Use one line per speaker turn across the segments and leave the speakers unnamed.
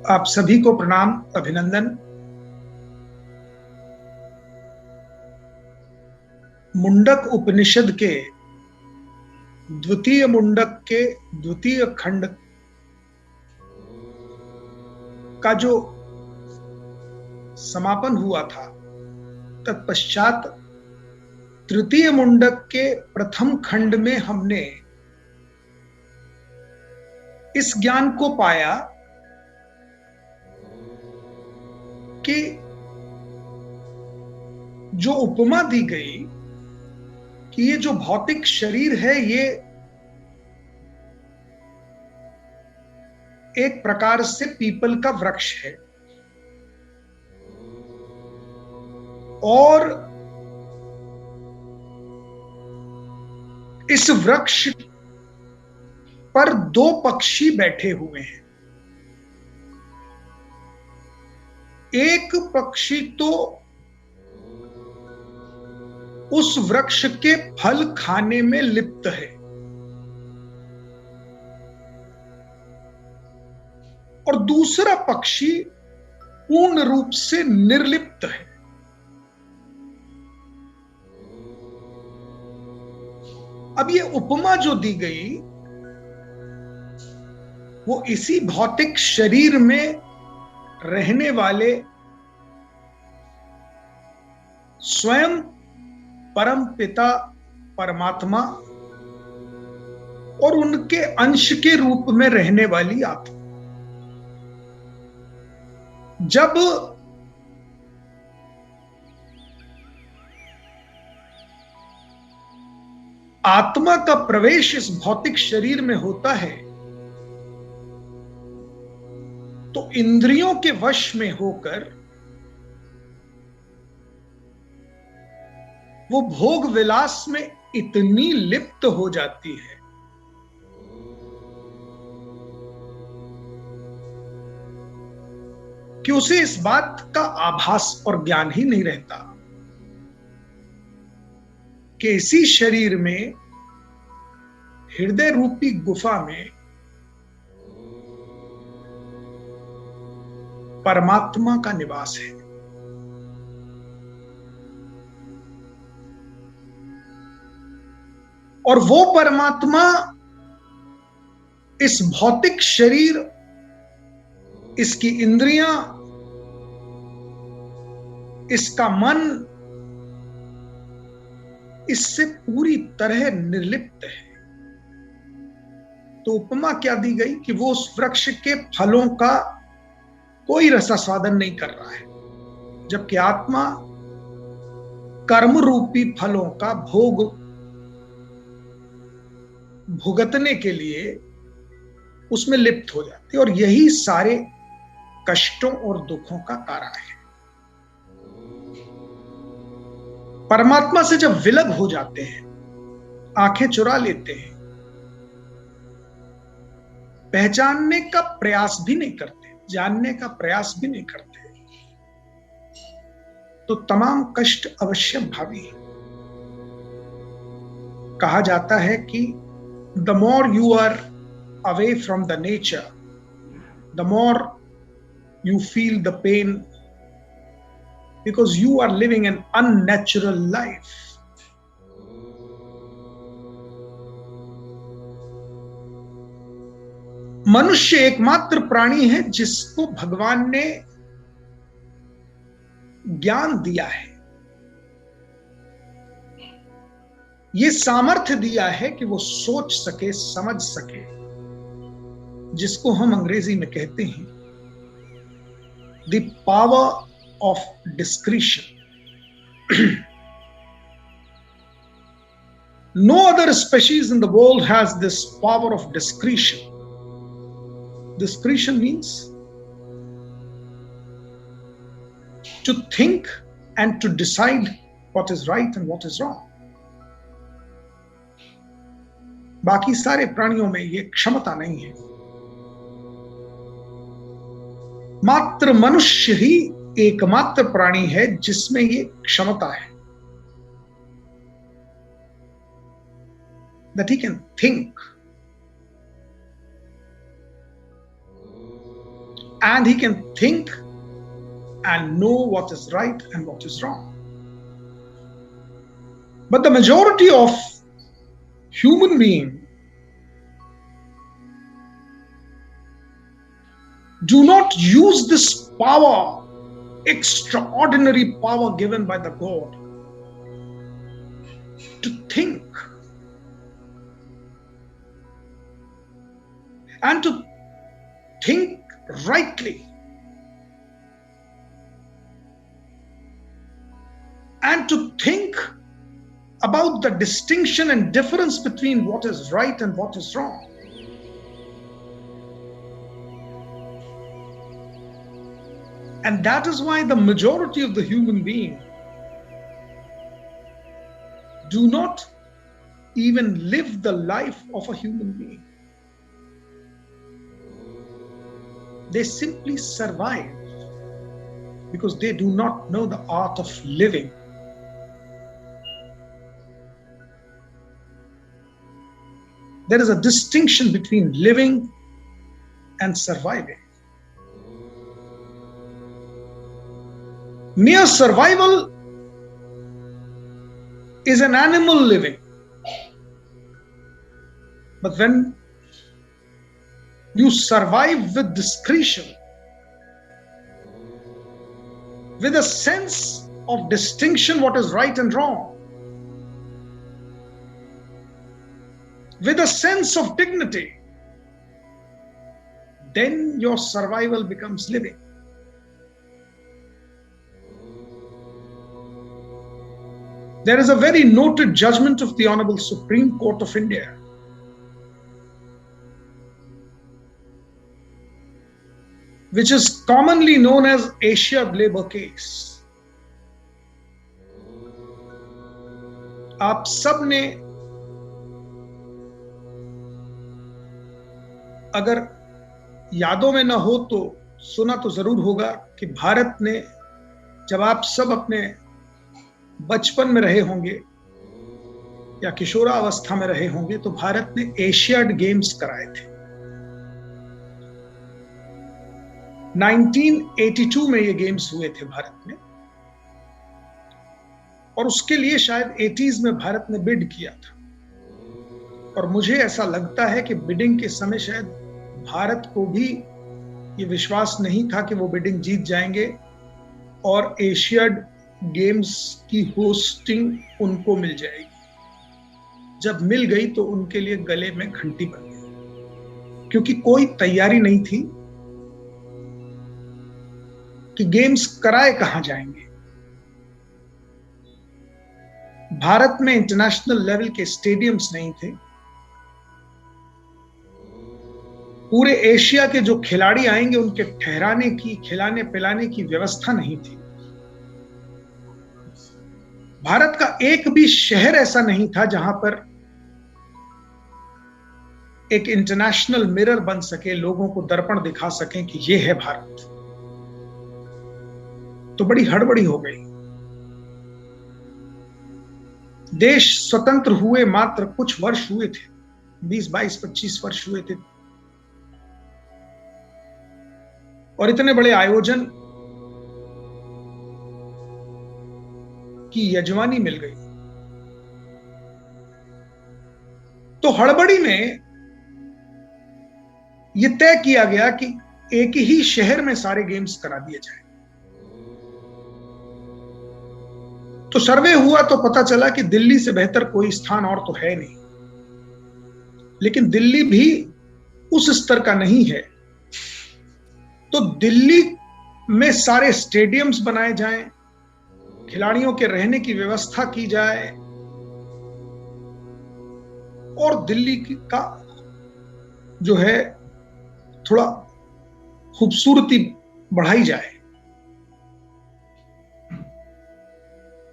आप सभी को प्रणाम, अभिनंदन। मुंडक उपनिषद के द्वितीय मुंडक के द्वितीय खंड का जो समापन हुआ था, तत्पश्चात तृतीय मुंडक के प्रथम खंड में हमने इस ज्ञान को पाया कि जो उपमा दी गई कि ये जो भौतिक शरीर है, ये एक प्रकार से पीपल का वृक्ष है और इस वृक्ष पर दो पक्षी बैठे हुए हैं। एक पक्षी तो उस वृक्ष के फल खाने में लिप्त है और दूसरा पक्षी पूर्ण रूप से निर्लिप्त है। अब ये उपमा जो दी गई वो इसी भौतिक शरीर में रहने वाले स्वयं परम पिता परमात्मा और उनके अंश के रूप में रहने वाली आत्मा, जब आत्मा का प्रवेश इस भौतिक शरीर में होता है तो इंद्रियों के वश में होकर वो भोग विलास में इतनी लिप्त हो जाती है कि उसे इस बात का आभास और ज्ञान ही नहीं रहता कि इसी शरीर में हृदय रूपी गुफा में परमात्मा का निवास है। और वो परमात्मा इस भौतिक शरीर, इसकी इंद्रियां, इसका मन, इससे पूरी तरह निर्लिप्त है। तो उपमा क्या दी गई कि वो उस वृक्ष के फलों का कोई रसास्वादन नहीं कर रहा है, जबकि आत्मा कर्म रूपी फलों का भोग भुगतने के लिए उसमें लिप्त हो जाती है और यही सारे कष्टों और दुखों का कारण है। परमात्मा से जब विलग हो जाते हैं, आंखें चुरा लेते हैं, पहचानने का प्रयास भी नहीं करते, जानने का प्रयास भी नहीं करते, तो तमाम कष्ट अवश्य भावी है। कहा जाता है कि the more you are away from the nature, the more you feel the pain because you are living an unnatural life. मनुष्य एकमात्र प्राणी है जिसको भगवान ने ज्ञान दिया है, ये सामर्थ्य दिया है कि वो सोच सके, समझ सके, जिसको हम अंग्रेजी में कहते हैं the power of discretion. No other species in the world has this power of discretion. Discretion means to think and to decide what is right and what is wrong. बाकी सारे प्राणियों में ये क्षमता नहीं है। मात्र मनुष्य ही एकमात्र प्राणी है जिसमें ये क्षमता है, that he can think and he can think and know what is right and what is wrong. But the majority of human beings do not use this power, extraordinary power given by the God, to think and to think rightly and to think about the distinction and difference between what is right and what is wrong. And that is why the majority of the human beings do not even live the life of a human being. They simply survive because they do not know the art of living. There is a distinction between living and surviving. Mere survival is an animal living. But when you survive with discretion, with a sense of distinction, what is right and wrong, with a sense of dignity, then your survival becomes living. There is a very noted judgment of the Honorable Supreme Court of India, which is commonly known as Asia Labor Case. आप सब ने अगर यादों में ना हो तो सुना तो जरूर होगा कि भारत ने, जब आप सब अपने बचपन में रहे होंगे या किशोरावस्था में रहे होंगे, तो भारत ने एशियाड गेम्स कराए थे। 1982 में ये गेम्स हुए थे भारत में, और उसके लिए शायद 80s में भारत ने बिड किया था। और मुझे ऐसा लगता है कि बिडिंग के समय शायद भारत को भी ये विश्वास नहीं था कि वो बिडिंग जीत जाएंगे और एशियाड गेम्स की होस्टिंग उनको मिल जाएगी। जब मिल गई तो उनके लिए गले में घंटी बन गई, क्योंकि कोई तैयारी नहीं थी कि गेम्स कराए कहां जाएंगे। भारत में इंटरनेशनल लेवल के स्टेडियम्स नहीं थे। पूरे एशिया के जो खिलाड़ी आएंगे उनके ठहराने की, खिलाने पिलाने की व्यवस्था नहीं थी। भारत का एक भी शहर ऐसा नहीं था जहां पर एक इंटरनेशनल मिरर बन सके, लोगों को दर्पण दिखा सकें कि ये है भारत। तो बड़ी हड़बड़ी हो गई। देश स्वतंत्र हुए मात्र कुछ वर्ष हुए थे, 20, 22, 25 वर्ष हुए थे, और इतने बड़े आयोजन की यजमानी मिल गई। तो हड़बड़ी में यह तय किया गया कि एक ही शहर में सारे गेम्स करा दिए जाए। तो सर्वे हुआ तो पता चला कि दिल्ली से बेहतर कोई स्थान और तो है नहीं, लेकिन दिल्ली भी उस स्तर का नहीं है। तो दिल्ली में सारे स्टेडियम्स बनाए जाएं, खिलाड़ियों के रहने की व्यवस्था की जाए और दिल्ली का जो है थोड़ा खूबसूरती बढ़ाई जाए।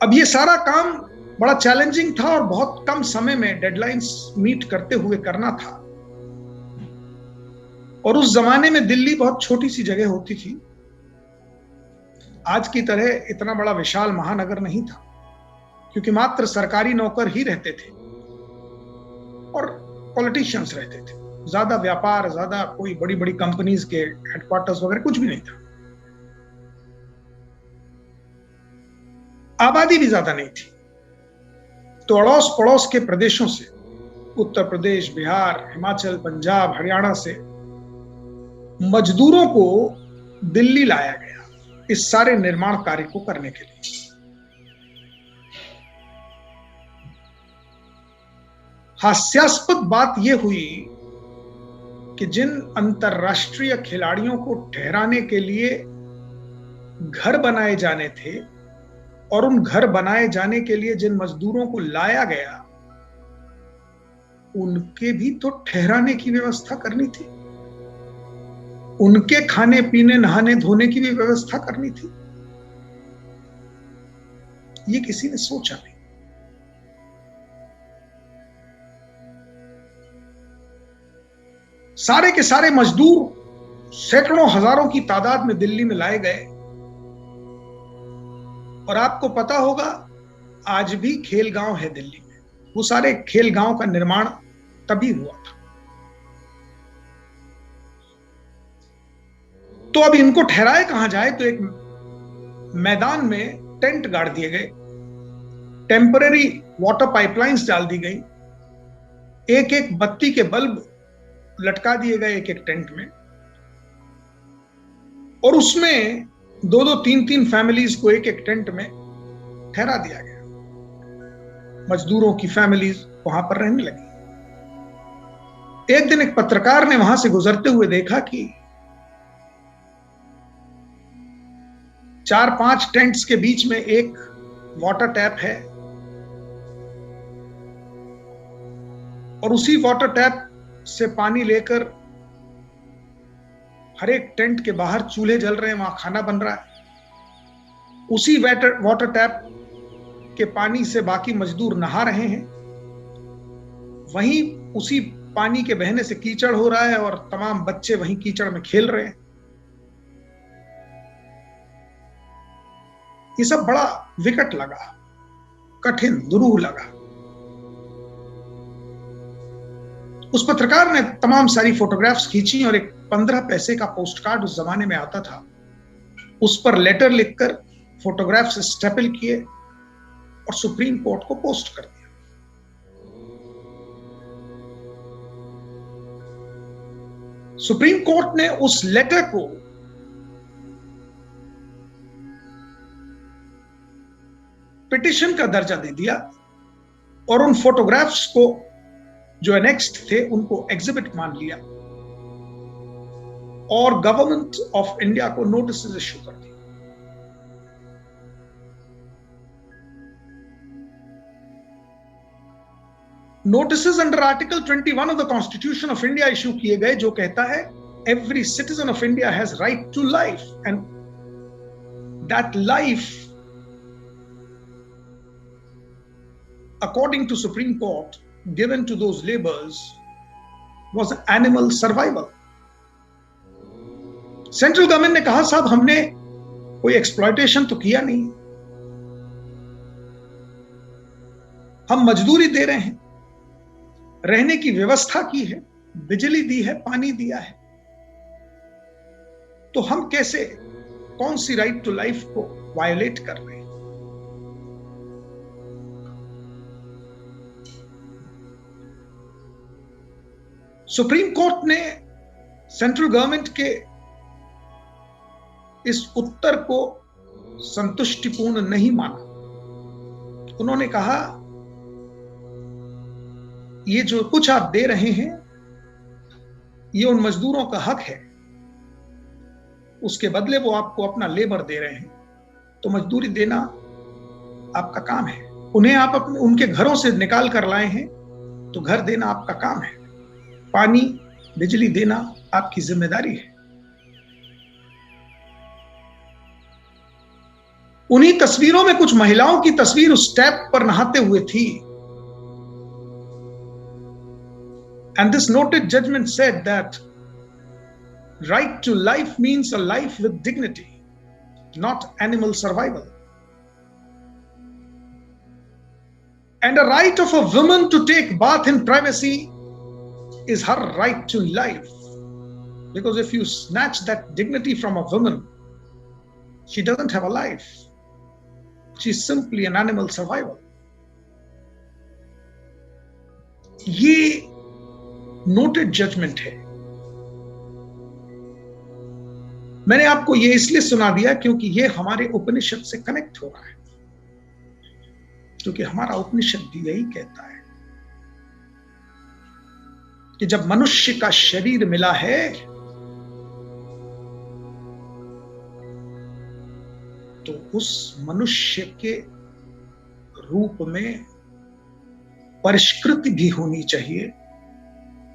अब ये सारा काम बड़ा चैलेंजिंग था और बहुत कम समय में डेडलाइंस मीट करते हुए करना था। और उस जमाने में दिल्ली बहुत छोटी सी जगह होती थी, आज की तरह इतना बड़ा विशाल महानगर नहीं था, क्योंकि मात्र सरकारी नौकर ही रहते थे और पॉलिटिशियंस रहते थे। ज्यादा व्यापार, ज्यादा कोई बड़ी बड़ी कंपनीज के हेडक्वार्टर्स वगैरह कुछ भी नहीं था। आबादी भी ज्यादा नहीं थी। तो अड़ोस पड़ोस के प्रदेशों से, उत्तर प्रदेश, बिहार, हिमाचल, पंजाब, हरियाणा से मजदूरों को दिल्ली लाया गया इस सारे निर्माण कार्य को करने के लिए। हास्यास्पद बात यह हुई कि जिन अंतरराष्ट्रीय खिलाड़ियों को ठहराने के लिए घर बनाए जाने थे और उन घर बनाए जाने के लिए जिन मजदूरों को लाया गया, उनके भी तो ठहराने की व्यवस्था करनी थी, उनके खाने पीने नहाने धोने की भी व्यवस्था करनी थी। ये किसी ने सोचा नहीं। सारे के सारे मजदूर सैकड़ों हजारों की तादाद में दिल्ली में लाए गए। और आपको पता होगा, आज भी खेल गांव है दिल्ली में। वो सारे खेल गांव का निर्माण तभी हुआ था। तो अब इनको ठहराए कहां जाए? तो एक मैदान में टेंट गाड़ दिए गए, टेम्पररी वाटर पाइपलाइंस डाल दी गई, एक एक बत्ती के बल्ब लटका दिए गए एक एक टेंट में, और उसमें दो दो तीन तीन फैमिलीज को एक एक टेंट में ठहरा दिया गया। मजदूरों की फैमिलीज वहां पर रहने लगी। एक दिन एक पत्रकार ने वहां से गुजरते हुए देखा कि 4-5 टेंट्स के बीच में एक वाटर टैप है, और उसी वाटर टैप से पानी लेकर हर एक टेंट के बाहर चूल्हे जल रहे हैं, वहां खाना बन रहा है। उसी वाटर टैप के पानी से बाकी मजदूर नहा रहे हैं। वहीं उसी पानी के बहने से कीचड़ हो रहा है और तमाम बच्चे वहीं कीचड़ में खेल रहे हैं। ये सब बड़ा विकट लगा, कठिन, दुरूह लगा। उस पत्रकार ने तमाम सारी फोटोग्राफ्स खींची और एक 15 पैसे का पोस्ट कार्ड, उस जमाने में आता था, उस पर लेटर लिखकर फोटोग्राफ्स स्टेपल किए और सुप्रीम कोर्ट को पोस्ट कर दिया। सुप्रीम कोर्ट ने उस लेटर को पिटिशन का दर्जा दे दिया और उन फोटोग्राफ्स को जो एनेक्स्ड थे उनको एग्जिबिट मान लिया और गवर्नमेंट ऑफ इंडिया को नोटिस इश्यू कर दिया। Notice under article 21 of the constitution of India issue किए गए, जो कहता है every citizen of India has right to life and that life according to Supreme Court given to those laborers was animal survival. Central government ने कहा साहब हमने कोई एक्सप्लॉयटेशन तो किया नहीं, हम मजदूरी दे रहे हैं, रहने की व्यवस्था की है, बिजली दी है, पानी दिया है, तो हम कैसे, कौन सी राइट टू लाइफ को वायोलेट कर रहे हैं? सुप्रीम कोर्ट ने सेंट्रल गवर्नमेंट के इस उत्तर को संतुष्टिपूर्ण नहीं माना। उन्होंने कहा ये जो कुछ आप दे रहे हैं ये उन मजदूरों का हक है, उसके बदले वो आपको अपना लेबर दे रहे हैं, तो मजदूरी देना आपका काम है। उन्हें आप अपने उनके घरों से निकाल कर लाए हैं तो घर देना आपका काम है, पानी बिजली देना आपकी जिम्मेदारी है। उन्हीं तस्वीरों में कुछ महिलाओं की तस्वीर उस टैप पर नहाते हुए थी। And this noted judgment said that right to life means a life with dignity, not animal survival. And a right of a woman to take bath in privacy is her right to life. Because if you snatch that dignity from a woman, she doesn't have a life. She's simply an animal survivor. ये noted judgement है. मैंने आपको ये इसलिए सुना दिया क्योंकि ये हमारे उपनिषद से कनेक्ट हो रहा है, क्योंकि हमारा उपनिषद भी यही कहता है कि जब मनुष्य का शरीर मिला है तो उस मनुष्य के रूप में परिष्कृति भी होनी चाहिए,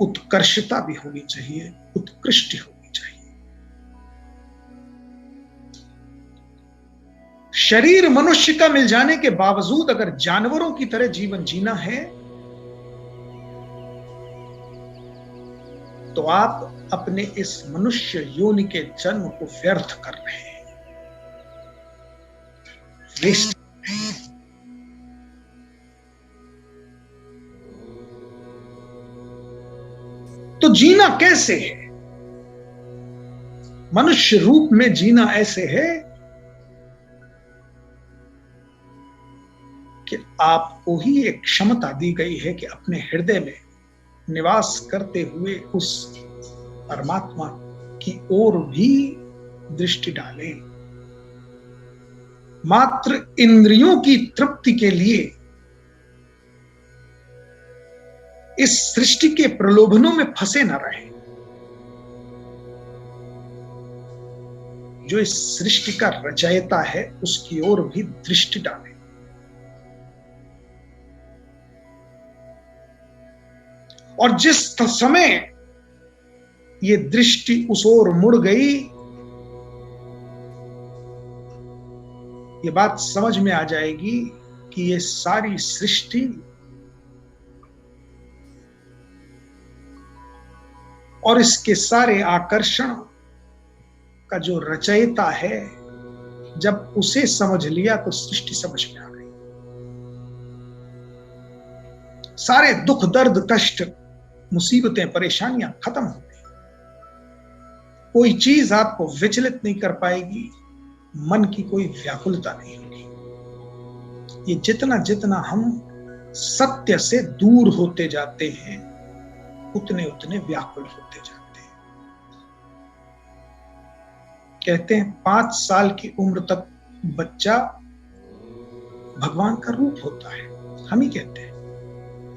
उत्कर्षता भी होनी चाहिए, उत्कृष्टि होनी चाहिए. शरीर मनुष्य का मिल जाने के बावजूद अगर जानवरों की तरह जीवन जीना है तो आप अपने इस मनुष्य योनि के जन्म को व्यर्थ कर रहे हैं, वेस्ट. तो जीना कैसे है? मनुष्य रूप में जीना ऐसे है कि आपको ही एक क्षमता दी गई है कि अपने हृदय में निवास करते हुए उस परमात्मा की ओर भी दृष्टि डालें. मात्र इंद्रियों की तृप्ति के लिए इस सृष्टि के प्रलोभनों में फंसे न रहें. जो इस सृष्टि का रचयिता है उसकी ओर भी दृष्टि डालें. और जिस समय ये दृष्टि उस ओर मुड़ गई, ये बात समझ में आ जाएगी कि ये सारी सृष्टि और इसके सारे आकर्षण का जो रचयिता है, जब उसे समझ लिया तो सृष्टि समझ में आ गई. सारे दुख, दर्द, कष्ट, मुसीबतें, परेशानियां खत्म हो गई. कोई चीज आपको विचलित नहीं कर पाएगी, मन की कोई व्याकुलता नहीं होगी. ये जितना जितना हम सत्य से दूर होते जाते हैं उतने उतने व्याकुल होते जाते हैं. कहते हैं 5 साल की उम्र तक बच्चा भगवान का रूप होता है. हम ही कहते हैं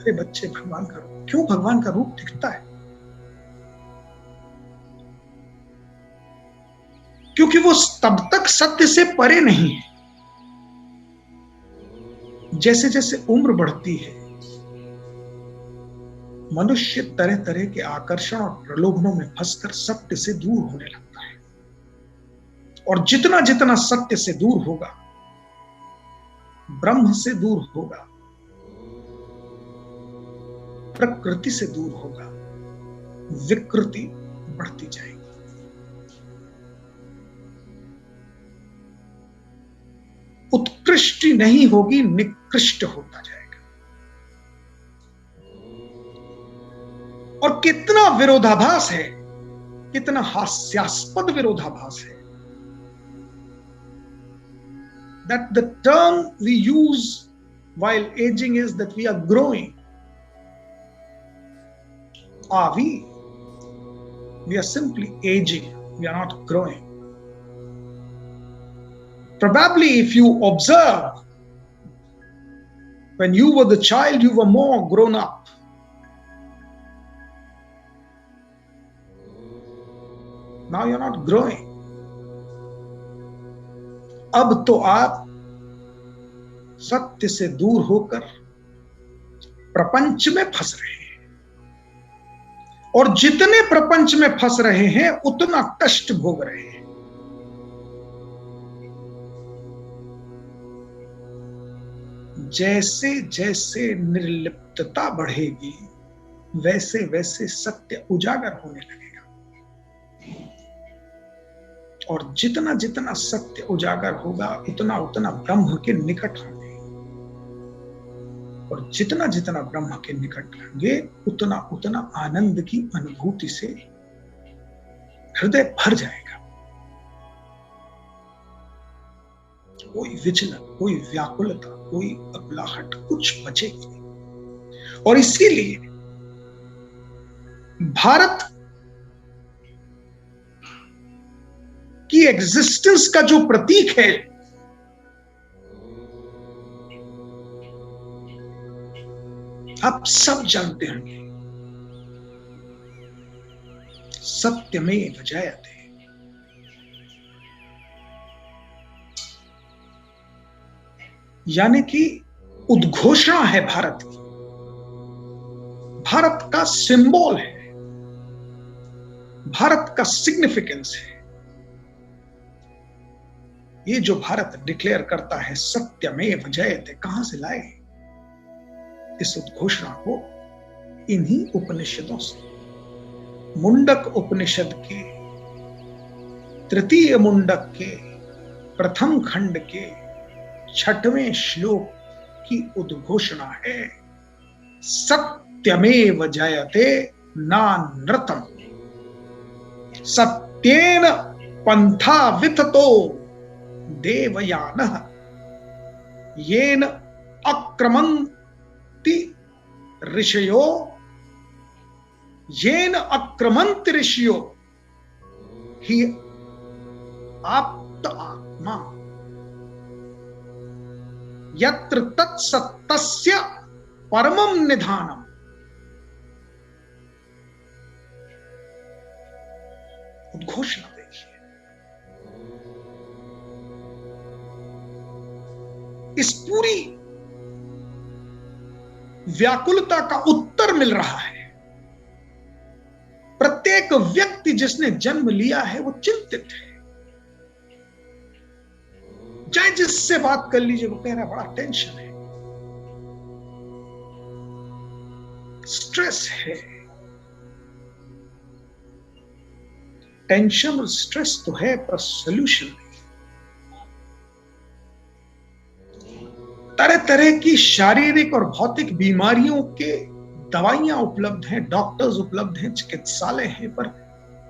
अरे बच्चे भगवान का रूप. क्यों भगवान का रूप दिखता है? क्योंकि वो तब तक सत्य से परे नहीं है. जैसे जैसे उम्र बढ़ती है मनुष्य तरह तरह के आकर्षण और प्रलोभनों में फंसकर सत्य से दूर होने लगता है. और जितना जितना सत्य से दूर होगा, ब्रह्म से दूर होगा, प्रकृति से दूर होगा, विकृति बढ़ती जाएगी. उत्कृष्टि नहीं होगी, निकृष्ट होता जाएगा. और कितना विरोधाभास है, कितना हास्यास्पद विरोधाभास है. That the term we use while aging is that we are growing. Are we? We are simply aging. We are not growing. Probably if you observe, when you were the child, you were more grown up. Now you're not growing. अब तो आप सत्य से दूर होकर प्रपंच में फंस रहे हैं. और जितने प्रपंच में फंस रहे हैं उतना कष्ट भोग रहे हैं. जैसे जैसे निर्लिप्तता बढ़ेगी वैसे वैसे सत्य उजागर होने लगेगा. और जितना जितना सत्य उजागर होगा उतना उतना ब्रह्म के निकट होंगे. और जितना जितना ब्रह्म के निकट रहेंगे उतना उतना आनंद की अनुभूति से हृदय भर जाएगा। कोई विचलन, कोई व्याकुलता, कोई अकुलाहट कुछ बचेगी नहीं। और इसीलिए भारत की एग्जिस्टेंस का जो प्रतीक है, आप सब जानते होंगे, सत्यमेव जयते। यानी कि उद्घोषणा है भारत की, भारत का सिंबल है, भारत का सिग्निफिकेंस है। ये जो भारत डिक्लेयर करता है सत्यमेव जयते, कहां से लाए इस उद्घोषणा को? इन्हीं उपनिषदों से। मुंडक उपनिषद के तृतीय मुंडक के प्रथम खंड के 6वें श्लोक की उद्घोषणा है, सत्यमेव जयते नानृतम्, सत्येन पंथा विततो देवयानः, येन अक्रमन्ति ऋषयो, येन अक्रमन्ति ऋषयो हि आप्त आत्मा, यत्र तत्सत्तस्य परमं निधानम्। उद्घोषणा देखिए। इस पूरी व्याकुलता का उत्तर मिल रहा है। प्रत्येक व्यक्ति जिसने जन्म लिया है वो चिंतित है। चाहे जिससे बात कर लीजिए वो कह रहा है बड़ा टेंशन है, स्ट्रेस है। टेंशन और स्ट्रेस तो है पर सोल्यूशन नहीं। तरह तरह की शारीरिक और भौतिक बीमारियों के दवाइयां उपलब्ध हैं, डॉक्टर्स उपलब्ध हैं, चिकित्सालय हैं, पर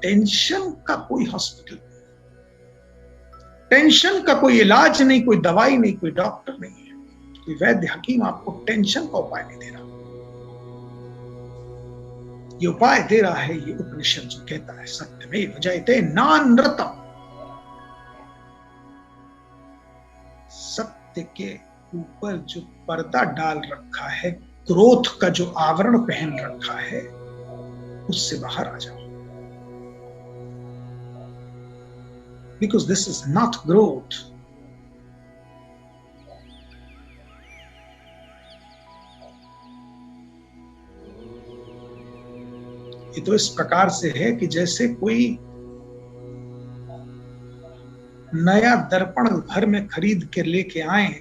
टेंशन का कोई हॉस्पिटल नहीं, टेंशन का कोई इलाज नहीं, कोई दवाई नहीं, कोई डॉक्टर नहीं है, कोई वैद्य हकीम आपको टेंशन का उपाय नहीं दे रहा। ये उपाय दे रहा है ये उपनिषद जो कहता है सत्यमेव जयते नानृतम्। सत्य के ऊपर जो पर्दा डाल रखा है, क्रोध का जो आवरण पहन रखा है, उससे बाहर आ जाओ। Because this is not growth. ये तो इस प्रकार से है कि जैसे कोई नया दर्पण घर में खरीद के लेके आए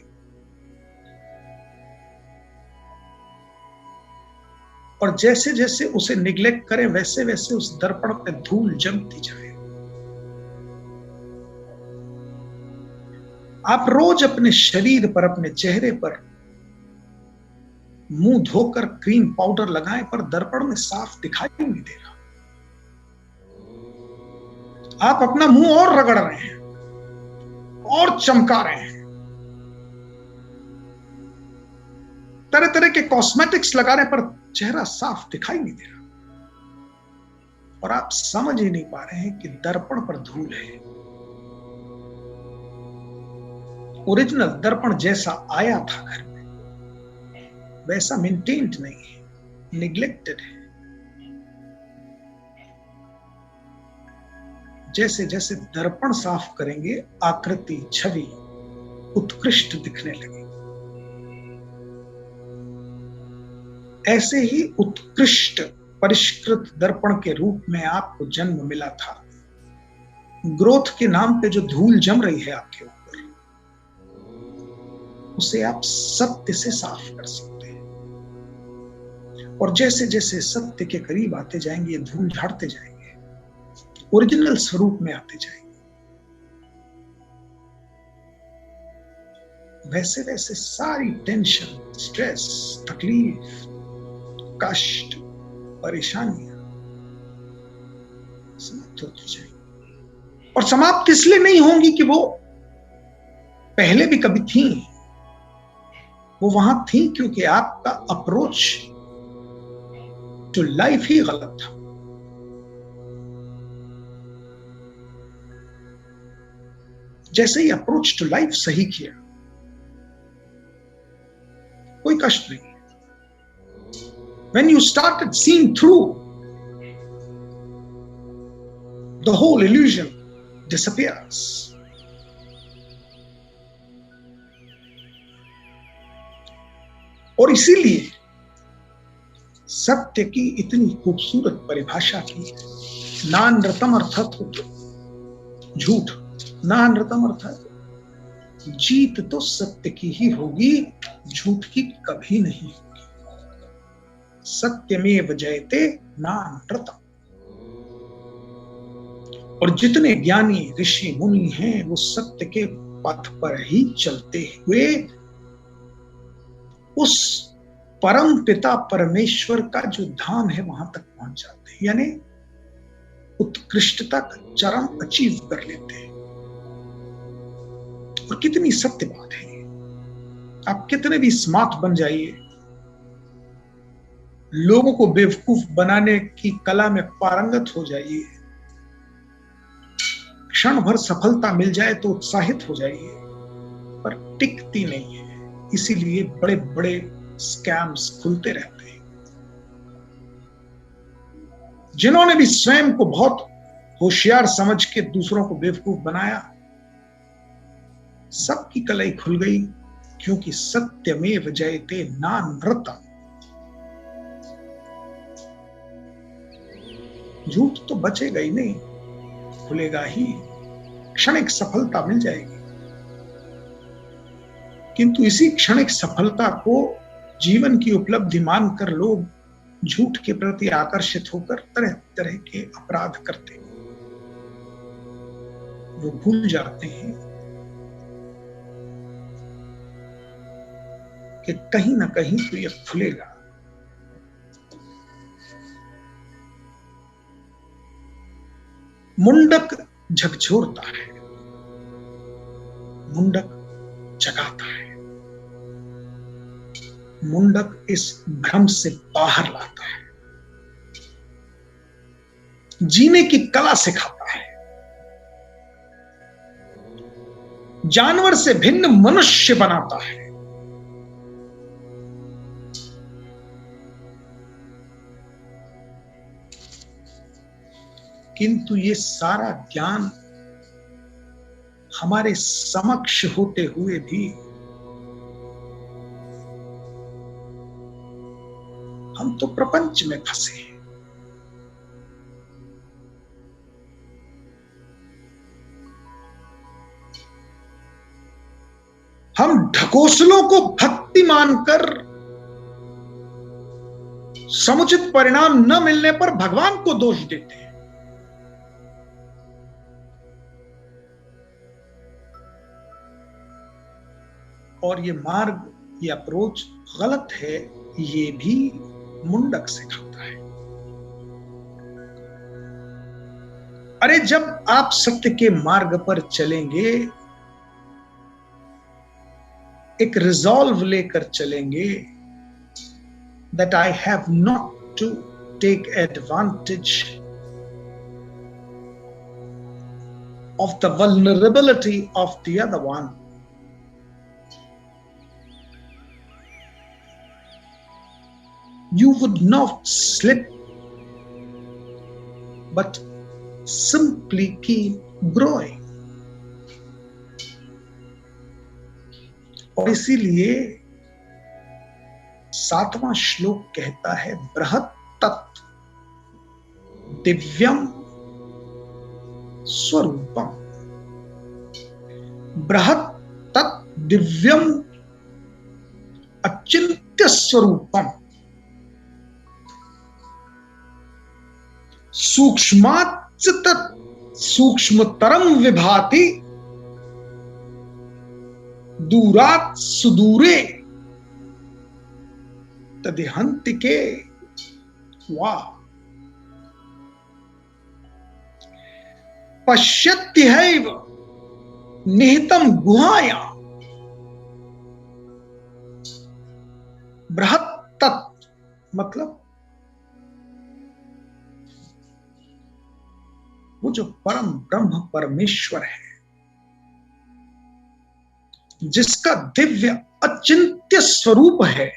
और जैसे जैसे उसे निग्लेक्ट करें वैसे वैसे उस दर्पण पे धूल जमती जाए। आप रोज अपने शरीर पर, अपने चेहरे पर मुंह धोकर क्रीम पाउडर लगाएं पर दर्पण में साफ दिखाई नहीं दे रहा। आप अपना मुंह और रगड़ रहे हैं और चमका रहे हैं, तरह तरह के कॉस्मेटिक्स लगा रहे हैं पर चेहरा साफ दिखाई नहीं दे रहा। और आप समझ ही नहीं पा रहे हैं कि दर्पण पर धूल है। ओरिजिनल दर्पण जैसा आया था घर में वैसा मेंटेन्ड नहीं है, निग्लेक्टेड है। जैसे जैसे दर्पण साफ करेंगे आकृति, छवि उत्कृष्ट दिखने लगेगी। ऐसे ही उत्कृष्ट परिष्कृत दर्पण के रूप में आपको जन्म मिला था। ग्रोथ के नाम पे जो धूल जम रही है आपके ऊपर, उसे आप सत्य से साफ कर सकते हैं। और जैसे जैसे सत्य के करीब आते जाएंगे, ये धूल झाड़ते जाएंगे, ओरिजिनल स्वरूप में आते जाएंगे। वैसे वैसे सारी टेंशन, स्ट्रेस, तकलीफ, कष्ट, परेशानियां समाप्त होती जाएंगी। और समाप्त इसलिए नहीं होंगी कि वो पहले भी कभी थी, वो वहां थी क्योंकि आपका अप्रोच टू लाइफ ही गलत था। जैसे ही अप्रोच टू लाइफ सही किया, कोई कष्ट नहीं। When you started seeing through, the whole illusion disappears. और इसीलिए सत्य की इतनी खूबसूरत परिभाषा की, नानृतम अर्थात झूठ, नानृतम अर्थात जीत तो सत्य की ही होगी, झूठ की कभी नहीं होगी। सत्यमेव जयते नानृतम। और जितने ज्ञानी ऋषि मुनि हैं वो सत्य के पथ पर ही चलते हुए उस परम पिता परमेश्वर का जो धाम है वहां तक पहुंच जाते हैं, यानी उत्कृष्टता का चरम अचीव कर लेते हैं। और कितनी सत्य बात है। आप कितने भी स्मार्ट बन जाइए, लोगों को बेवकूफ बनाने की कला में पारंगत हो जाइए, क्षण भर सफलता मिल जाए तो उत्साहित हो जाइए, पर टिकती नहीं है। इसीलिए बड़े बड़े स्कैम्स खुलते रहते हैं। जिन्होंने भी स्वयं को बहुत होशियार समझ के दूसरों को बेवकूफ बनाया, सबकी कलाई खुल गई, क्योंकि सत्यमेव जयते नानृतम। झूठ तो बचेगा ही नहीं, खुलेगा ही, क्षणिक सफलता मिल जाएगी। किंतु इसी क्षणिक सफलता को जीवन की उपलब्धि मानकर लोग झूठ के प्रति आकर्षित होकर तरह तरह के अपराध करते हैं। वो भूल जाते हैं कि कहीं ना कहीं तो यह खुलेगा। मुंडक झकझोरता है, मुंडक जगाता है, मुंडक इस भ्रम से बाहर लाता है, जीने की कला सिखाता है, जानवर से भिन्न मनुष्य बनाता है। किंतु ये सारा ज्ञान हमारे समक्ष होते हुए भी हम तो प्रपंच में फंसे हैं। हम ढकोसलों को भक्ति मानकर समुचित परिणाम न मिलने पर भगवान को दोष देते हैं। और ये मार्ग, ये अप्रोच गलत है, ये भी मुंडक सिखाता है। अरे जब आप सत्य के मार्ग पर चलेंगे, एक रिजॉल्व लेकर चलेंगे that I have not to take advantage of the vulnerability of the other one. You would not slip, but simply keep growing. और इसीलिए 7वां श्लोक कहता है, बृहत् तत् दिव्यम स्वरूपम। बृहत् तत् दिव्यम अचिंत्य स्वरूपम। सूक्ष्माच्च तत् सूक्ष्मतरम विभाति दूरात् सुदूरे तदिहन्तिके। वाह। पश्यत्यहैव निहितं गुहायां बृहत् तत्, मतलब वो जो परम ब्रह्म परमेश्वर है, जिसका दिव्य अचिंत्य स्वरूप है,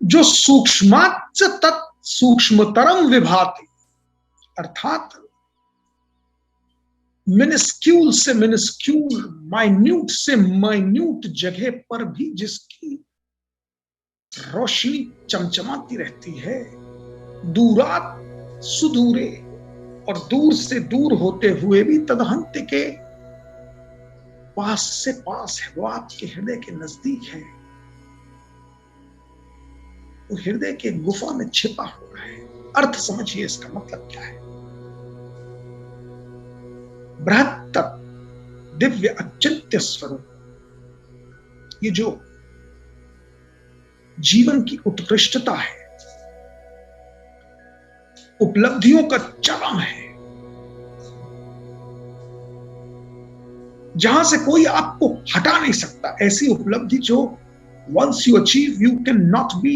जो सूक्ष्माच्च तत् सूक्ष्मतरम विभाति, अर्थात मिनिस्क्यूल से मिनिस्क्यूल, माइन्यूट से माइन्यूट जगह पर भी जिसकी रोशनी चमचमाती रहती है। दूरात सुदूरे, और दूर से दूर होते हुए भी तदहंत के, पास से पास है, वो आपके हृदय के नजदीक है, वो हृदय के गुफा में छिपा हुआ है। अर्थ समझिए, इसका मतलब क्या है। बृहत् दिव्य अचिंत्य स्वरूप, ये जो जीवन की उत्कृष्टता है, उपलब्धियों का चरम है, जहां से कोई आपको हटा नहीं सकता। ऐसी उपलब्धि जो once you achieve, you cannot be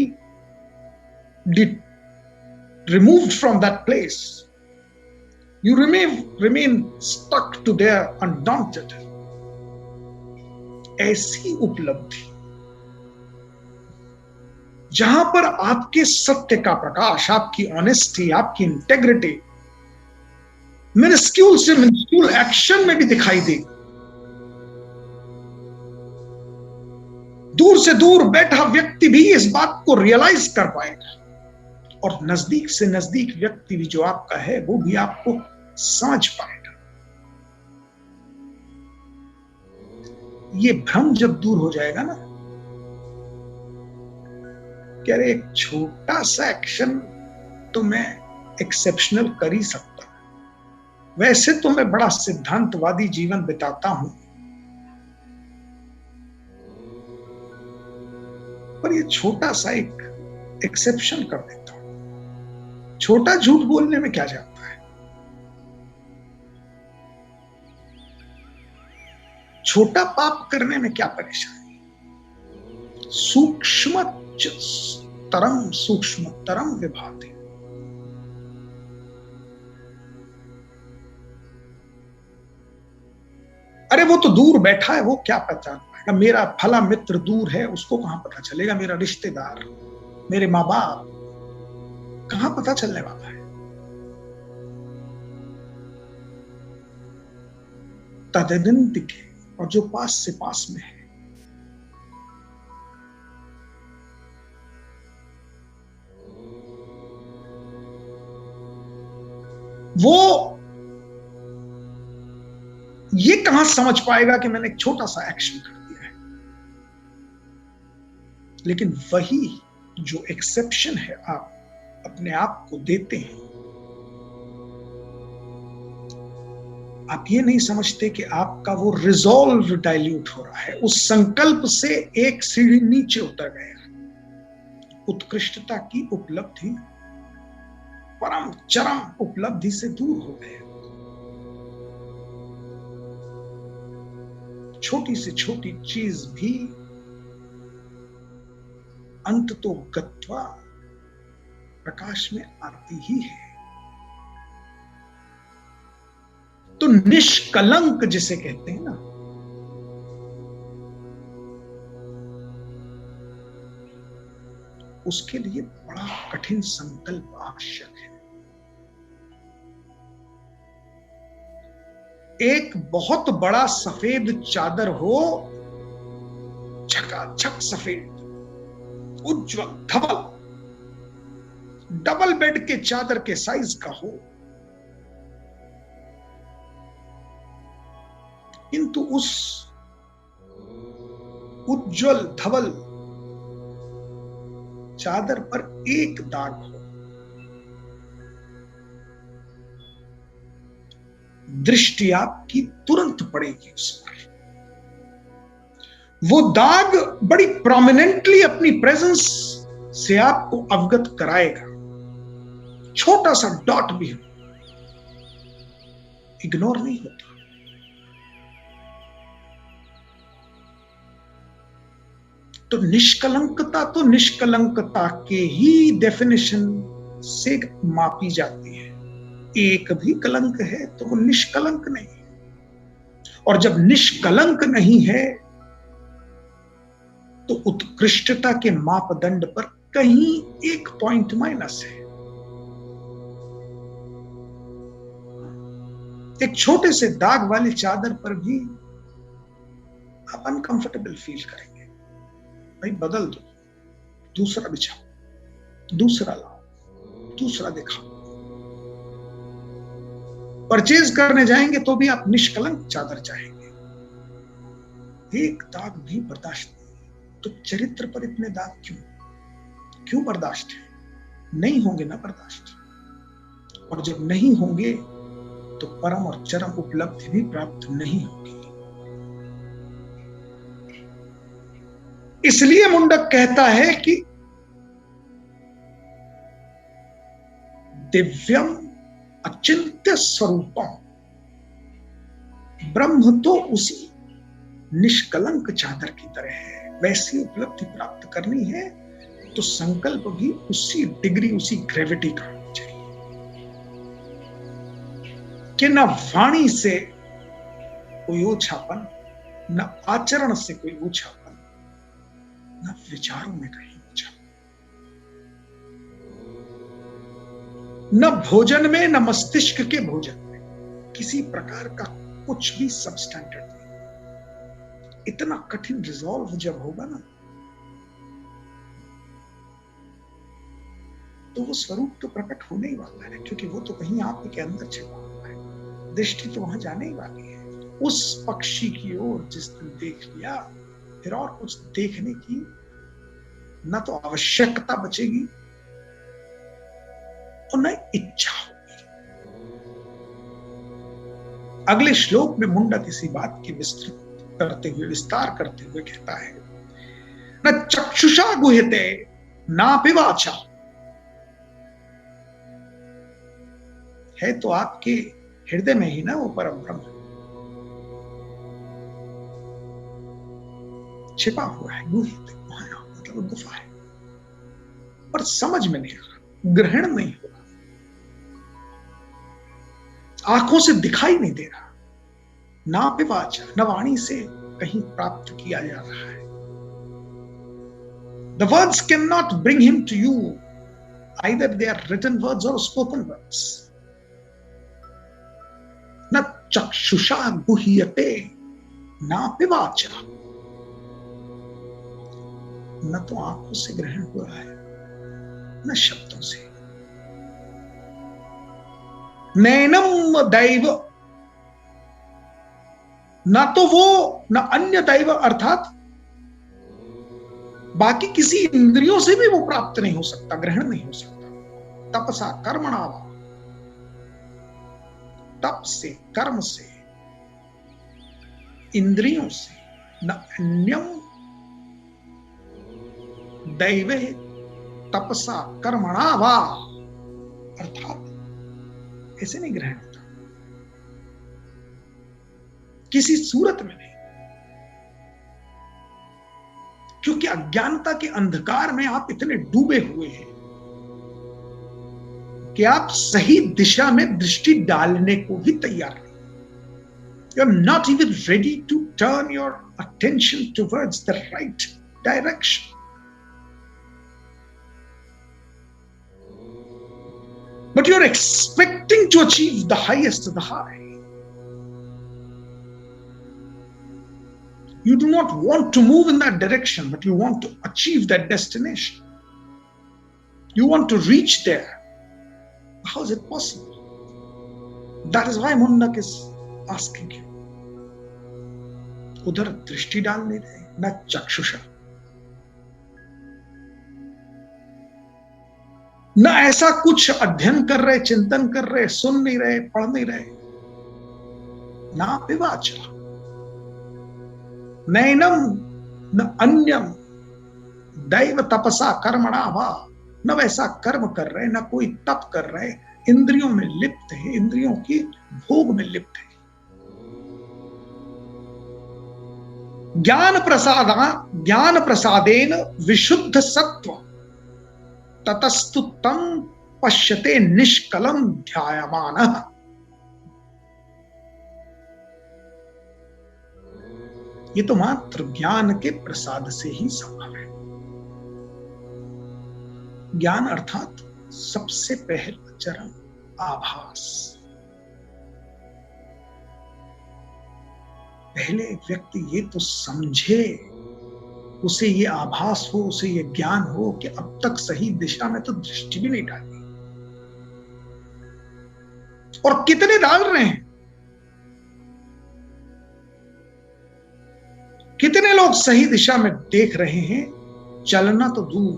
removed from that place. You remain stuck to there undaunted. ऐसी उपलब्धि जहां पर आपके सत्य का प्रकाश, आपकी ऑनेस्टी, आपकी इंटेग्रिटी मिनिस्क्यूल से मिनिस्क्यूल एक्शन में भी दिखाई दे। दूर से दूर बैठा व्यक्ति भी इस बात को रियलाइज कर पाएगा, और नजदीक से नजदीक व्यक्ति भी जो आपका है, वो भी आपको समझ पाएगा। ये भ्रम जब दूर हो जाएगा ना, कि अरे एक छोटा सा एक्शन तो मैं एक्सेप्शनल कर ही सकता, वैसे तो मैं बड़ा सिद्धांतवादी जीवन बिताता हूं, पर ये छोटा सा एक एक्सेप्शन कर देता हूं। छोटा झूठ बोलने में क्या जाता है, छोटा पाप करने में क्या परेशानी। सूक्ष्मतरम विभाति। अरे वो तो दूर बैठा है, वो क्या पहचान पाएगा। मेरा फला मित्र दूर है, उसको कहां पता चलेगा। मेरा रिश्तेदार, मेरे माँ बाप, कहां पता चलने वाला है। तदनंत के, और जो पास से पास में है, वो ये कहां समझ पाएगा कि मैंने एक छोटा सा एक्शन कर दिया है। लेकिन वही जो एक्सेप्शन है आप अपने आप को देते हैं, आप ये नहीं समझते कि आपका वो रिजॉल्व डाइल्यूट हो रहा है, उस संकल्प से एक सीढ़ी नीचे उतर गया। उत्कृष्टता की उपलब्धि, परम चरम उपलब्धि से दूर हो गए। छोटी से छोटी चीज भी अंत तो गत्वा प्रकाश में आती ही है। तो निष्कलंक जिसे कहते हैं ना, उसके लिए बड़ा कठिन संकल्प आवश्यक है। एक बहुत बड़ा सफेद चादर हो, झकाझक सफेद, उज्जवल धवल, डबल बेड के चादर के साइज का हो, किंतु उस उज्जवल धवल चादर पर एक दाग हो, दृष्टि आपकी तुरंत पड़ेगी उस पर। वो दाग बड़ी प्रोमिनेंटली अपनी प्रेजेंस से आपको अवगत कराएगा। छोटा सा डॉट भी इग्नोर नहीं होता। तो निष्कलंकता के ही डेफिनेशन से मापी जाती है। एक भी कलंक है तो वो निष्कलंक नहीं है, और जब निष्कलंक नहीं है तो उत्कृष्टता के मापदंड पर कहीं एक पॉइंट माइनस है। एक छोटे से दाग वाली चादर पर भी आप अनकंफर्टेबल फील करेंगे। भाई बदल दो, दूसरा बिछाओ, दूसरा लाओ, दूसरा दिखाओ। परचेज करने जाएंगे तो भी आप निष्कलंक चादर चाहेंगे। एक दाग भी बर्दाश्त नहीं। तो चरित्र पर इतने दाग क्यों बर्दाश्त है? नहीं होंगे ना बर्दाश्त। और जब नहीं होंगे तो परम और चरम उपलब्धि भी प्राप्त नहीं होगी। इसलिए मुंडक कहता है कि दिव्यम अचिंत्य स्वरूपम, ब्रह्म तो उसी निष्कलंक चादर की तरह है। वैसी उपलब्धि प्राप्त करनी है तो संकल्प भी उसी डिग्री, उसी ग्रेविटी का होना चाहिए कि न वाणी से कोई ओछापन, न आचरण से कोई ओछापन, न विचारों में कहीं ओछापन, न भोजन में, न मस्तिष्क के भोजन में किसी प्रकार का कुछ भी सबस्टैंडर्ड नहीं। इतना कठिन रिजॉल्व जब होगा ना, तो वो स्वरूप तो प्रकट होने ही वाला है, क्योंकि वो तो कहीं आप के अंदर छिपा हुआ है। दृष्टि तो वहां जाने ही वाली है, उस पक्षी की ओर जिसने देख लिया। फिर और कुछ देखने की न तो आवश्यकता बचेगी और न इच्छा होगी। अगले श्लोक में मुंडक इसी बात की विस्तार करते हुए कहता है, न चक्षुषा गुह्यते नापि वाचा। है तो आपके हृदय में ही ना वो परम ब्रह्म, छिपा हुआ है, गुह्यते मतलब गुफा है, पर समझ में नहीं आ रहा, ग्रहण नहीं हो रहा, आंखों से दिखाई नहीं दे रहा, ना पिवाचा, न वाणी से कहीं प्राप्त किया जा रहा है। The words cannot bring him to you, either they are written words or spoken words. न चक्षुषा गुह्यते ना पिवाचा, न तो आंखों से ग्रहण हो रहा है, न शब्दों से। नैनम दैव, न तो वो, न अन्य दैव अर्थात बाकी किसी इंद्रियों से भी वो प्राप्त नहीं हो सकता, ग्रहण नहीं हो सकता। तपसा कर्मणा वा, तप से, कर्म से, इंद्रियों से, न अन्यम दैवे तपसा कर्मणा वा, अर्थात ऐसे नहीं ग्रहण होता, किसी सूरत में नहीं। क्योंकि अज्ञानता के अंधकार में आप इतने डूबे हुए हैं कि आप सही दिशा में दृष्टि डालने को भी तैयार नहीं। You are not even ready to turn your attention towards the right direction. But you are expecting to achieve the highest of the high. You do not want to move in that direction, but you want to achieve that destination. You want to reach there. How is it possible? That is why Mundak is asking you. उधर दृष्टि डाल नहीं रहे, न चक्षुषा, न ऐसा कुछ अध्ययन कर रहे, चिंतन कर रहे, सुन नहीं रहे, पढ़ नहीं रहे, ना पिवाचा नैनम न अन्यम दैव तपसा कर्मणा वा, न वैसा कर्म कर रहे, न कोई तप कर रहे, इंद्रियों में लिप्त है, इंद्रियों की भोग में लिप्त है। ज्ञान प्रसादेन विशुद्ध सत्व ततस्तु तम पश्यते निष्कलम ध्यायमानः। ये तो मात्र ज्ञान के प्रसाद से ही संभव है। ज्ञान अर्थात सबसे पहला चरण आभास। पहले व्यक्ति ये तो समझे, उसे ये आभास हो, उसे ये ज्ञान हो कि अब तक सही दिशा में तो दृष्टि भी नहीं डाली, और कितने डाल रहे हैं। कितने लोग सही दिशा में देख रहे हैं, चलना तो दूर,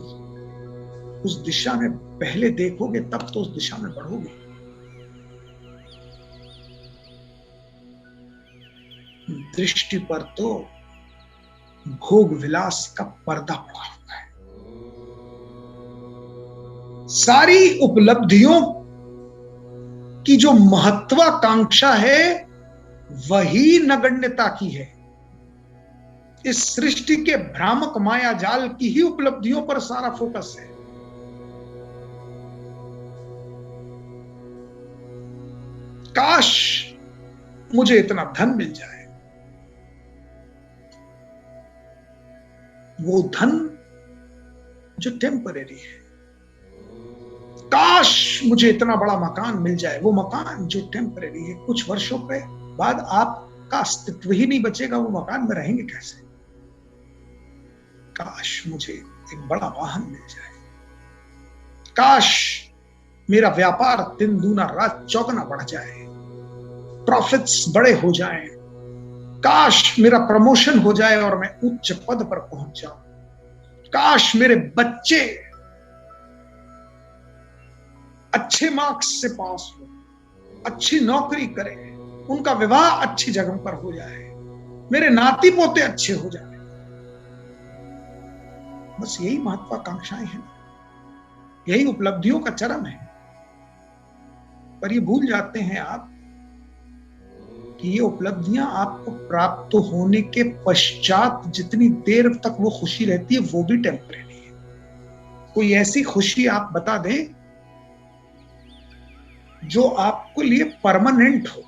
उस दिशा में पहले देखोगे तब तो उस दिशा में बढ़ोगे। दृष्टि पर तो भोग विलास का पर्दा पड़ा हुआ है। सारी उपलब्धियों की जो महत्वाकांक्षा है वही नगण्यता की है। इस सृष्टि के भ्रामक माया जाल की ही उपलब्धियों पर सारा फोकस है। काश मुझे इतना धन मिल जाए, वो धन जो टेम्परेरी है। काश मुझे इतना बड़ा मकान मिल जाए, वो मकान जो टेम्परेरी है। कुछ वर्षों के बाद आपका अस्तित्व ही नहीं बचेगा, वो मकान में रहेंगे कैसे। काश मुझे एक बड़ा वाहन मिल जाए, काश मेरा व्यापार दिन दूना रात चौगुना बढ़ जाए, प्रॉफिट्स बड़े हो जाएं, काश मेरा प्रमोशन हो जाए और मैं उच्च पद पर पहुंच जाऊं, काश मेरे बच्चे अच्छे मार्क्स से पास हो, अच्छी नौकरी करें, उनका विवाह अच्छी जगह पर हो जाए, मेरे नाती पोते अच्छे हो जाए। बस यही महत्वाकांक्षाएं हैं, यही उपलब्धियों का चरम है। पर ये भूल जाते हैं आप कि ये उपलब्धियां आपको प्राप्त होने के पश्चात जितनी देर तक वो खुशी रहती है वो भी टेम्परेरी है। कोई ऐसी खुशी आप बता दें जो आपको लिए परमानेंट हो,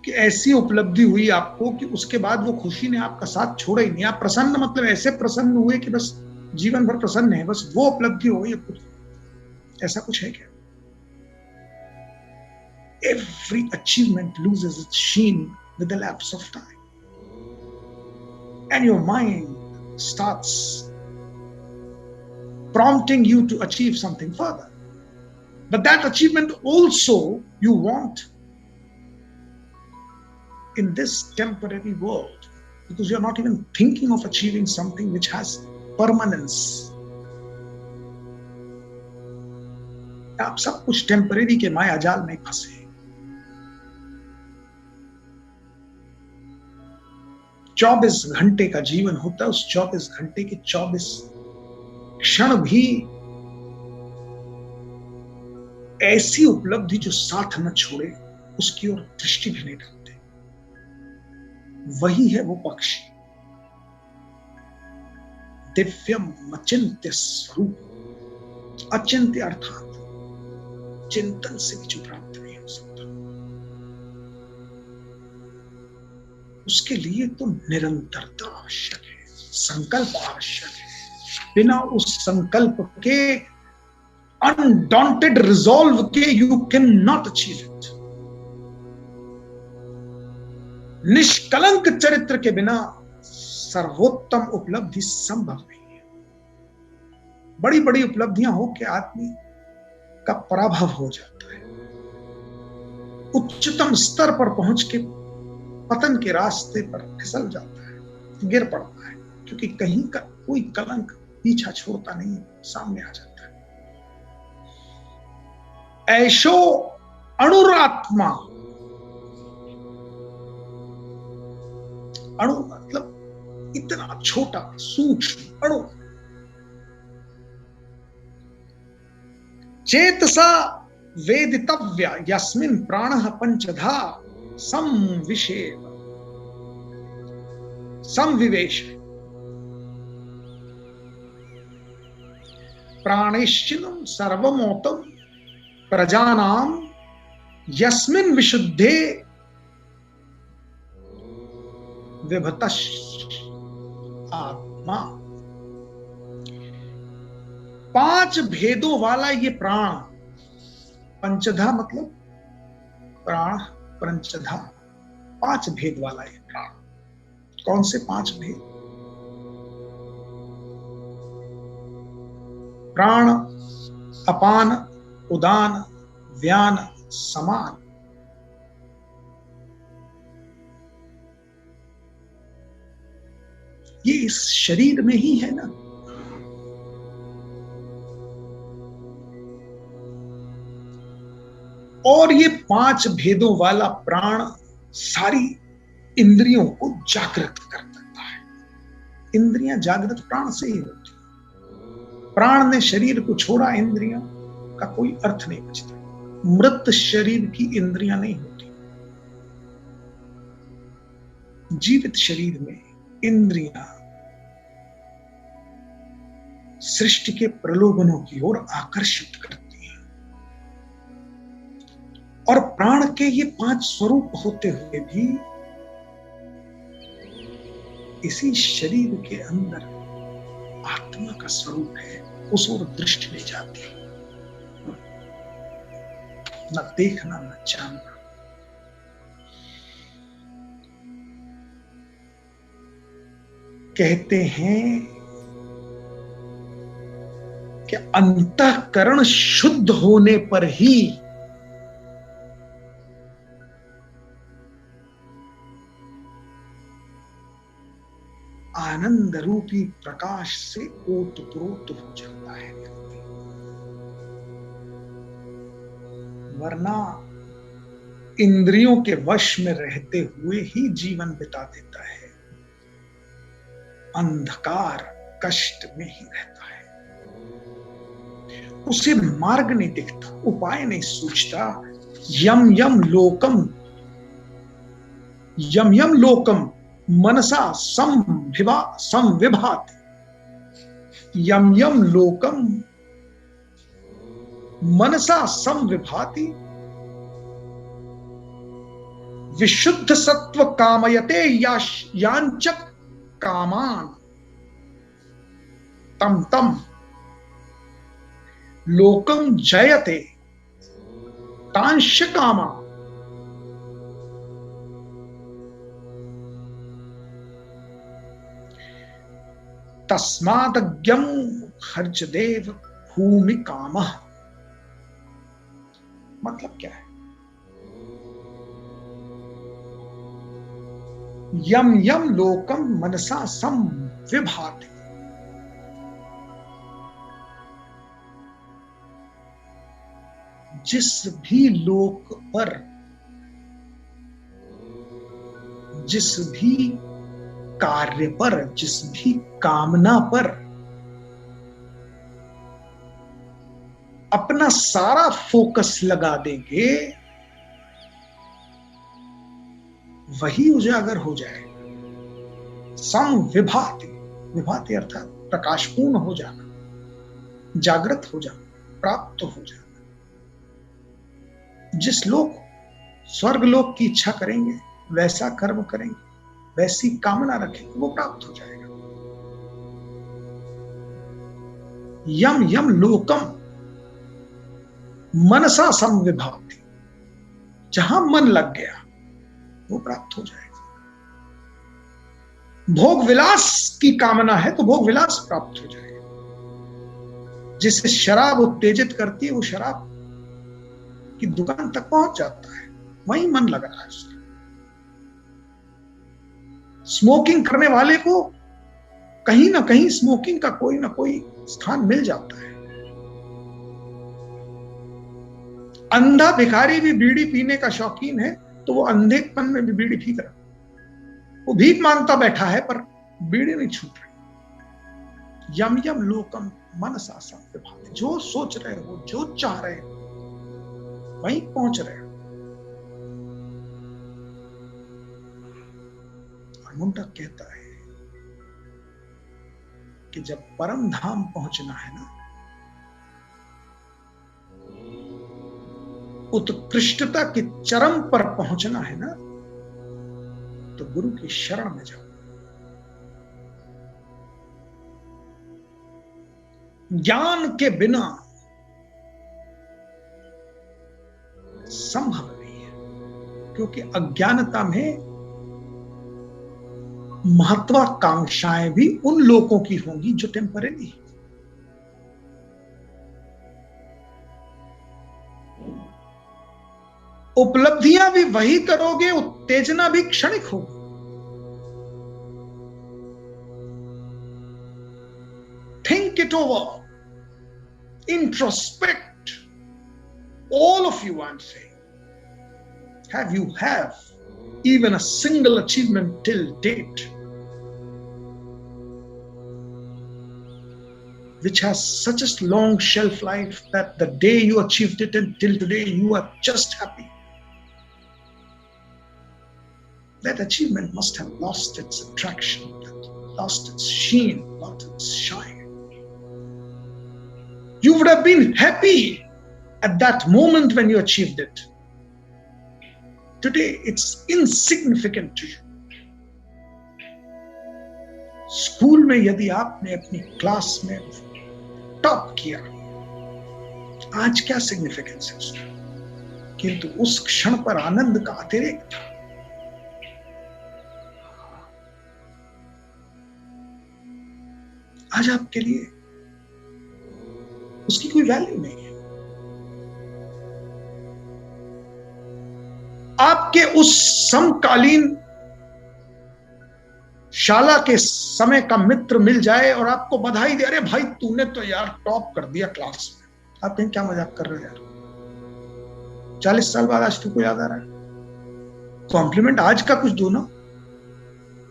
कि ऐसी उपलब्धि हुई आपको कि उसके बाद वो खुशी ने आपका साथ छोड़ा ही नहीं। आप प्रसन्न, मतलब ऐसे प्रसन्न हुए कि बस जीवन भर प्रसन्न है, बस वो उपलब्धि हो गई। कुछ ऐसा कुछ है क्या? Every achievement loses its sheen with the lapse of time, and your mind starts prompting you to achieve something further. But that achievement also you want in this temporary world, because you're not even thinking of achieving something which has permanence. आप सब कुछ temporary के माया जाल में फंसे। चौबीस घंटे का जीवन होता है, उस 24 घंटे के 24 क्षण भी ऐसी उपलब्धि जो साथ न छोड़े, उसकी ओर दृष्टि भी नहीं डालते। वही है वो पक्षी, दिव्यम अचिंत्य स्वरूप। अचिंत्य अर्थात चिंतन से भी जो प्राप्त नहीं हो सकता, उसके लिए तो निरंतरता आवश्यक है, संकल्प आवश्यक है। बिना उस संकल्प के, अनडॉन्टेड रिजॉल्व के, you can not achieve it. निष्कलंक चरित्र के बिना सर्वोत्तम उपलब्धि संभव नहीं है। बड़ी बड़ी उपलब्धियां हो के आदमी का पराभव हो जाता है, उच्चतम स्तर पर पहुंच के पतन के रास्ते पर फिसल जाता है, गिर पड़ता है, क्योंकि कहीं का कोई कलंक पीछा छोड़ता नहीं है, सामने आ जाता है। ऐशो अणुरात्मा अणु मतलब इतना छोटा सूक्ष्म अणु। चेतसा वेदितव्या यस्मिन् प्राणः पंचधा संविशेव संविवेश। प्राणेश्चिनं सर्वमोतं प्रजानां यस्मिन् विशुद्धे विभतस् आत्मा। 5 भेदों वाला ये प्राण, पंचधा मतलब प्राण पंचधा, 5 भेद वाला ये प्राण। कौन से 5 भेद? प्राण, अपान, उदान, व्यान, समान। ये इस शरीर में ही है ना। और ये 5 भेदों वाला प्राण सारी इंद्रियों को जागृत कर देता है। इंद्रियां जागृत प्राण से ही होती। प्राण ने शरीर को छोड़ा, इंद्रियां का कोई अर्थ नहीं बचता। मृत शरीर की इंद्रियां नहीं होती। जीवित शरीर में इंद्रियां सृष्टि के प्रलोभनों की ओर आकर्षित करती हैं। और प्राण के ये 5 स्वरूप होते हुए भी इसी शरीर के अंदर आत्मा का स्वरूप है, उस ओर दृष्टि नहीं जाती। न देखना न जानना। कहते हैं कि अंतःकरण शुद्ध होने पर ही आनंद रूपी प्रकाश से ओतप्रोत हो जाता है व्यक्ति। वरना इंद्रियों के वश में रहते हुए ही जीवन बिता देता है, अंधकार कष्ट में ही रहता है। उसे मार्ग नहीं दिखता, उपाय नहीं सूझता। यम यम लोकम मनसा संविभाति। यम यम लोकम मनसा संविभाति। विशुद्ध सत्व कामयते यांचक कामान तम तम लोकम जयते तांश कामा। तस्मादज्ञं खर्चदेव भूमि कामः। मतलब क्या है? यम यम लोकम मनसा संविभाति। जिस भी लोक पर, जिस भी कार्य पर, जिस भी कामना पर अपना सारा फोकस लगा देंगे, वही उजागर हो जाएगा। संविभाति, विभाति अर्थात प्रकाशपूर्ण हो जाना, जागृत हो जाना, प्राप्त हो जाना। जिस लोक स्वर्ग लोक की इच्छा करेंगे, वैसा कर्म करेंगे, वैसी कामना रखेंगे, वो प्राप्त हो जाएगा। यम यम लोकम मनसा संविभाति। जहां मन लग गया वो प्राप्त हो जाएगा। भोग विलास की कामना है तो भोग विलास प्राप्त हो जाएगा। जिसे शराब उत्तेजित करती है वो शराब की दुकान तक पहुंच जाता है, वहीं मन लग रहा है उसका। स्मोकिंग करने वाले को कहीं ना कहीं स्मोकिंग का कोई ना कोई स्थान मिल जाता है। अंधा भिखारी भी बीड़ी पीने का शौकीन है तो वो अंधेपन में भी बीड़ी पी रहा। वो भीख मांगता बैठा है पर बीड़ी नहीं छूट रही। यम यम लोकम मनसा संविभाति, जो सोच रहे हो, जो चाह रहे हो, वहीं पहुंच रहे हो। मुंडक कहता है कि जब परम धाम पहुंचना है ना, उत्कृष्टता की चरम पर पहुंचना है ना, तो गुरु की शरण में जाओ। ज्ञान के बिना संभव नहीं है, क्योंकि अज्ञानता में महत्वाकांक्षाएं भी उन लोगों की होंगी जो टेम्परेरी। उपलब्धियां भी वही करोगे, उत्तेजना भी क्षणिक होगी। Think it over, introspect, all of you, I'm saying, have even a single achievement till date which has such a long shelf life that the day you achieved it until today you are just happy? That achievement must have lost its attraction, lost its sheen, lost its shine. You would have been happy at that moment when you achieved it. Today it's insignificant to you. School में यदि आपने अपनी class में top किया, आज क्या significance है उसका? किंतु उस क्षण पर आनंद का अतिरेक था। आज आपके लिए उसकी कोई वैल्यू नहीं है। आपके उस समकालीन शाला के समय का मित्र मिल जाए और आपको बधाई दे, अरे भाई तूने तो यार टॉप कर दिया क्लास में, आप कहें क्या मजाक कर रहे हो यार, 40 साल बाद आज तुमको याद आ रहा है? कॉम्प्लीमेंट आज का कुछ दो ना।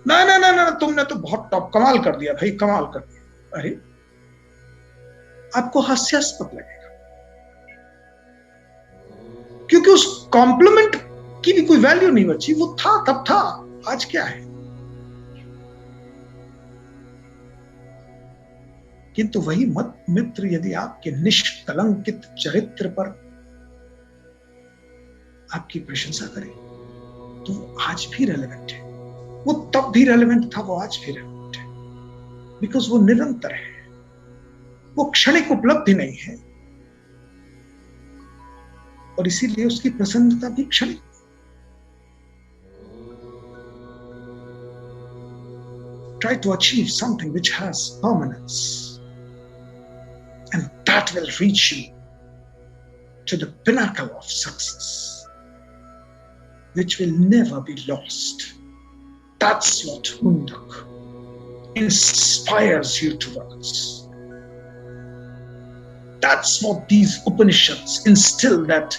ना ना ना ना, तुमने तो बहुत टॉप, कमाल कर दिया भाई, कमाल कर दिया। अरे आपको हास्यास्पद लगेगा, क्योंकि उस कॉम्प्लीमेंट की भी कोई वैल्यू नहीं बची। वो था तब था, आज क्या है? किंतु वही मत मित्र यदि आपके निष्कलंकित चरित्र पर आपकी प्रशंसा करे तो वो आज भी रेलेवेंट है। वो तब भी रेलेवेंट था, वो आज भी रेलेवेंट है, बिकॉज वो निरंतर है। वो क्षणिक उपलब्धि नहीं है और इसीलिए उसकी प्रसन्नता भी क्षणिक। Try to achieve something which has permanence, and that will reach you to the pinnacle of success, which will never be lost. That's what Mundak inspires you towards. That's what these Upanishads instill, that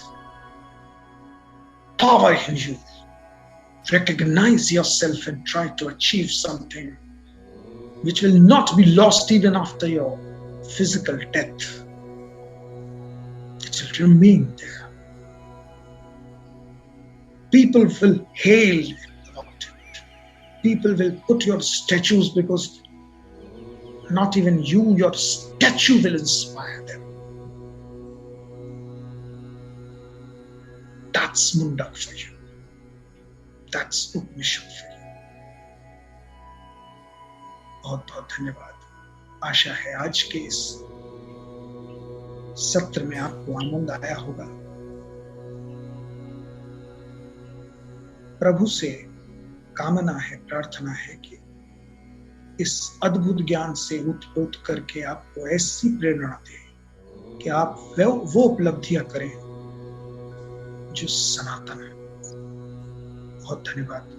power in you. Recognize yourself and try to achieve something which will not be lost even after your physical death. It will remain there. People will hail about it. People will put your statues, because not even you, your statue will inspire them. That's Mundak for you. That's Upanishad for you. बहुत बहुत धन्यवाद। आशा है आज के इस सत्र में आपको आनंद आया होगा। प्रभु से कामना है, प्रार्थना है कि इस अद्भुत ज्ञान से उत्प्रोत करके आपको ऐसी प्रेरणा दे कि आप वो उपलब्धियां करें जो सनातन है। बहुत धन्यवाद।